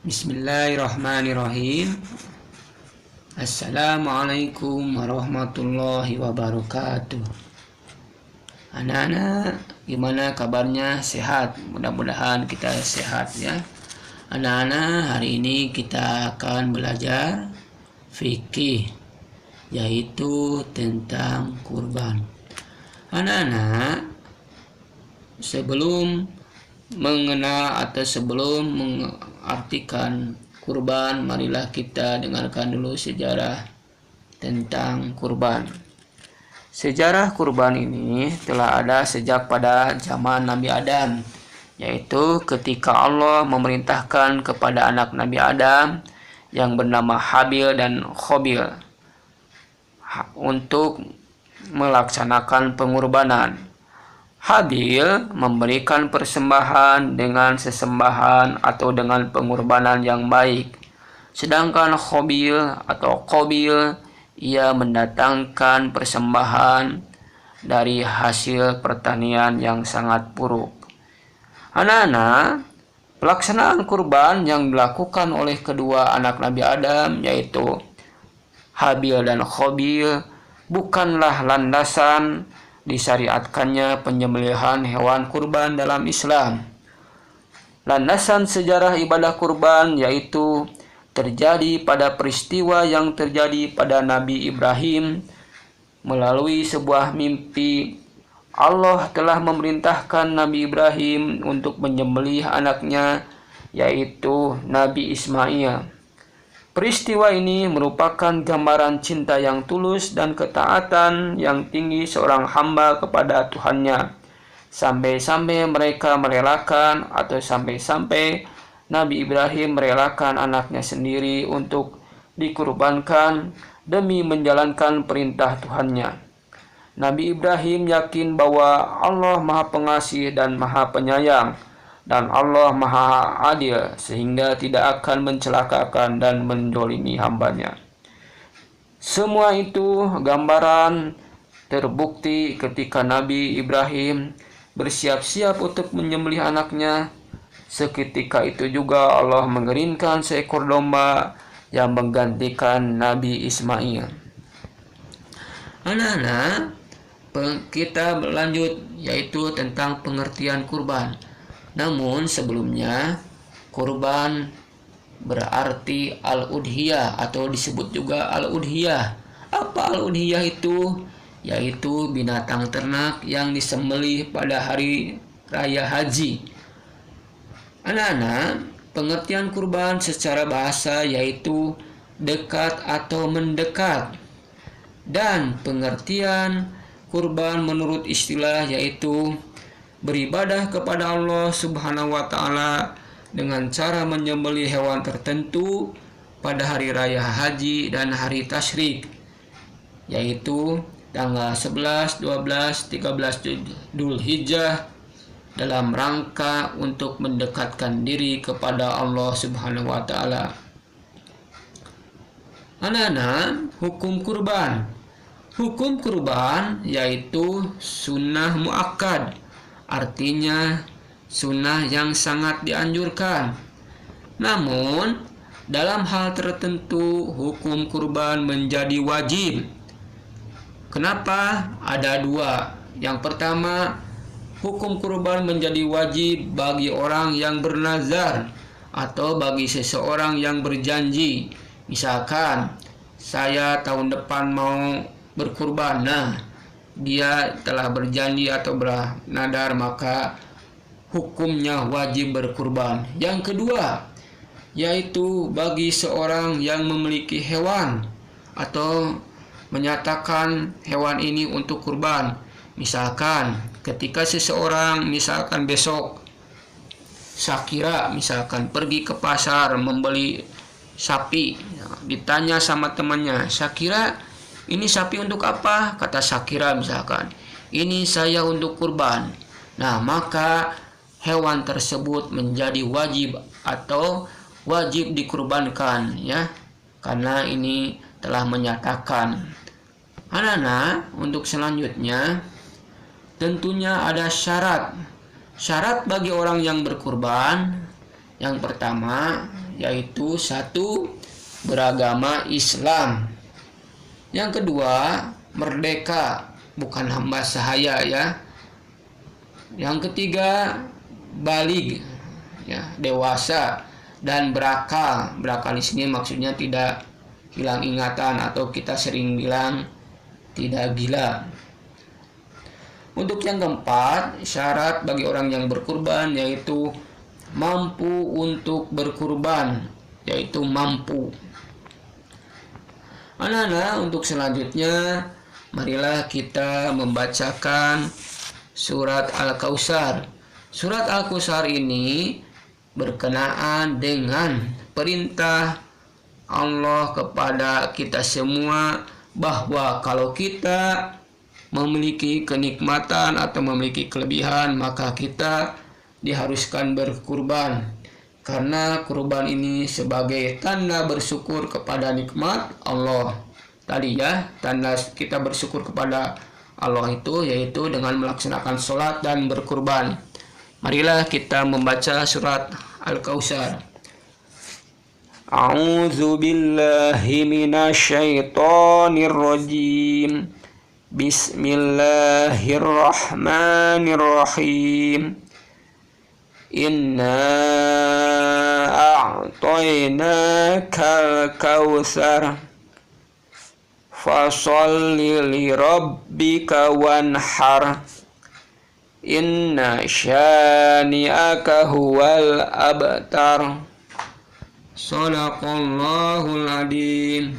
Bismillahirrahmanirrahim. Assalamualaikum warahmatullahi wabarakatuh. Anak-anak, gimana kabarnya? Sehat? Mudah-mudahan kita sehat ya. Anak-anak, hari ini kita akan belajar fikih, yaitu tentang kurban. Anak-anak, sebelum mengenal atau sebelum mengartikan kurban, marilah kita dengarkan dulu sejarah tentang kurban. Sejarah kurban ini telah ada sejak pada zaman Nabi Adam, yaitu ketika Allah memerintahkan kepada anak Nabi Adam yang bernama Habil dan Khobil untuk melaksanakan pengorbanan. Habil memberikan persembahan dengan sesembahan atau dengan pengorbanan yang baik. Sedangkan Khobil atau Qabil, ia mendatangkan persembahan dari hasil pertanian yang sangat buruk. Anak-anak, pelaksanaan kurban yang dilakukan oleh kedua anak Nabi Adam, yaitu Habil dan Khobil, bukanlah landasan disyariatkannya penyembelihan hewan kurban dalam Islam. Landasan sejarah ibadah kurban yaitu terjadi pada peristiwa yang terjadi pada Nabi Ibrahim. Melalui sebuah mimpi, Allah telah memerintahkan Nabi Ibrahim untuk menyembelih anaknya, yaitu Nabi Ismail. Peristiwa ini merupakan gambaran cinta yang tulus dan ketaatan yang tinggi seorang hamba kepada Tuhannya. Sampai-sampai mereka merelakan atau sampai-sampai Nabi Ibrahim merelakan anaknya sendiri untuk dikurbankan demi menjalankan perintah Tuhannya. Nabi Ibrahim yakin bahwa Allah Maha Pengasih dan Maha Penyayang, dan Allah Maha Adil, sehingga tidak akan mencelakakan dan mendolimi hambanya. Semua itu gambaran terbukti ketika Nabi Ibrahim bersiap-siap untuk menyembelih anaknya. Seketika itu juga Allah mengeringkan seekor domba yang menggantikan Nabi Ismail. Anak-anak, kita lanjut, yaitu tentang pengertian kurban. Namun sebelumnya, kurban berarti al-udhiyah atau disebut juga al-udhiyah. Apa al-udhiyah itu? Yaitu binatang ternak yang disembelih pada hari raya haji. Anak-anak, pengertian kurban secara bahasa yaitu dekat atau mendekat. Dan pengertian kurban menurut istilah yaitu beribadah kepada Allah Subhanahu wa Ta'ala dengan cara menyembelih hewan tertentu pada hari raya haji dan hari tasyrik, yaitu tanggal 11, 12, 13 Dzulhijjah, dalam rangka untuk mendekatkan diri kepada Allah Subhanahu wa Ta'ala. Anak-anak, hukum kurban. Hukum kurban yaitu sunnah muakkad, artinya sunnah yang sangat dianjurkan. Namun, dalam hal tertentu hukum kurban menjadi wajib. Kenapa? Ada dua. Yang pertama, hukum kurban menjadi wajib bagi orang yang bernazar atau bagi seseorang yang berjanji. Misalkan, saya tahun depan mau berkurban. Nah, dia telah berjanji atau bernadar, maka hukumnya wajib berkurban. Yang kedua, yaitu bagi seorang yang memiliki hewan atau menyatakan hewan ini untuk kurban. Misalkan ketika seseorang misalkan besok Syakira misalkan pergi ke pasar membeli sapi, ditanya sama temannya, Syakira, ini sapi untuk apa? Kata Syakira misalkan, ini saya untuk kurban. Nah, maka hewan tersebut menjadi wajib atau wajib dikurbankan ya, karena ini telah menyatakan. Anak-anak, untuk selanjutnya tentunya ada syarat. Syarat bagi orang yang berkurban Yang pertama yaitu satu, beragama Islam. Yang kedua, merdeka, bukan hamba sahaya ya. Yang ketiga, balig, ya, dewasa dan berakal. Berakal di sini maksudnya tidak hilang ingatan atau kita sering bilang tidak gila. Untuk yang keempat, syarat bagi orang yang berkurban yaitu mampu untuk berkurban, yaitu mampu. Anak-anak, untuk selanjutnya marilah kita membacakan surat Al-Kautsar. Surat Al-Kautsar ini berkenaan dengan perintah Allah kepada kita semua bahwa kalau kita memiliki kenikmatan atau memiliki kelebihan, maka kita diharuskan berkurban, karena kurban ini sebagai tanda bersyukur kepada nikmat Allah. Tadi ya, tanda kita bersyukur kepada Allah itu yaitu dengan melaksanakan sholat dan berkurban. Marilah kita membaca surat Al-Kautsar. A'udzu billahi minasyaitonir rajim. Bismillahirrahmanirrahim. Inna a'tainakal kautsar fasholli li rabbika wanhar inna syani'aka huwal abtar. Shadaqallahul adzim.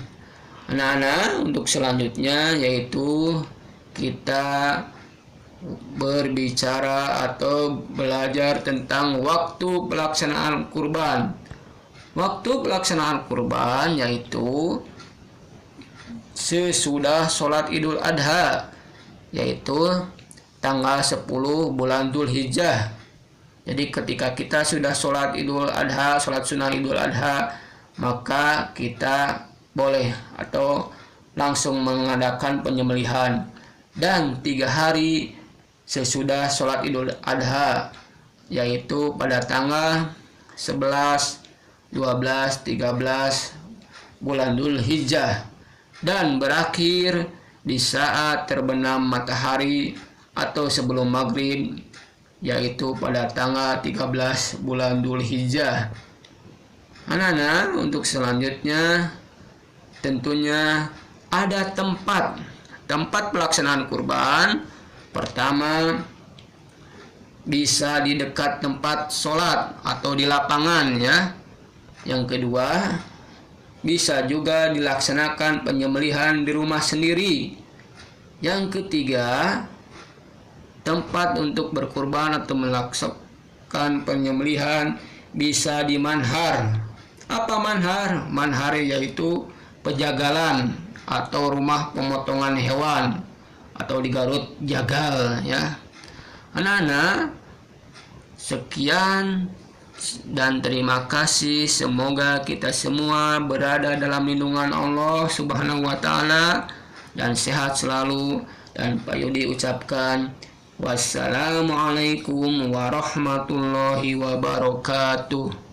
Anak-anak, untuk selanjutnya yaitu kita berbicara atau belajar tentang waktu pelaksanaan kurban. Waktu pelaksanaan kurban yaitu sesudah sholat Idul Adha, yaitu tanggal 10 bulan Dzulhijjah. Jadi ketika kita sudah sholat Idul Adha, sholat sunnah Idul Adha, maka kita boleh atau langsung mengadakan penyembelihan. Dan 3 hari sesudah sholat Idul Adha, yaitu pada tanggal 11, 12, 13 bulan Dzulhijjah, dan berakhir di saat terbenam matahari atau sebelum maghrib, yaitu pada tanggal 13 bulan Dzulhijjah. Anak-anak, untuk selanjutnya tentunya ada tempat pelaksanaan kurban. Pertama, bisa di dekat tempat sholat atau di lapangan ya. Yang kedua, bisa juga dilaksanakan penyembelihan di rumah sendiri. Yang ketiga, tempat untuk berkurban atau melaksanakan penyembelihan bisa di manhar. Apa manhar? Manhar yaitu pejagalan atau rumah pemotongan hewan, atau di Garut jagal ya. Anak-anak, sekian dan terima kasih. Semoga kita semua berada dalam lindungan Allah Subhanahu wa taala dan sehat selalu. Dan Pak Yudi ucapkan wassalamualaikum warahmatullahi wabarakatuh.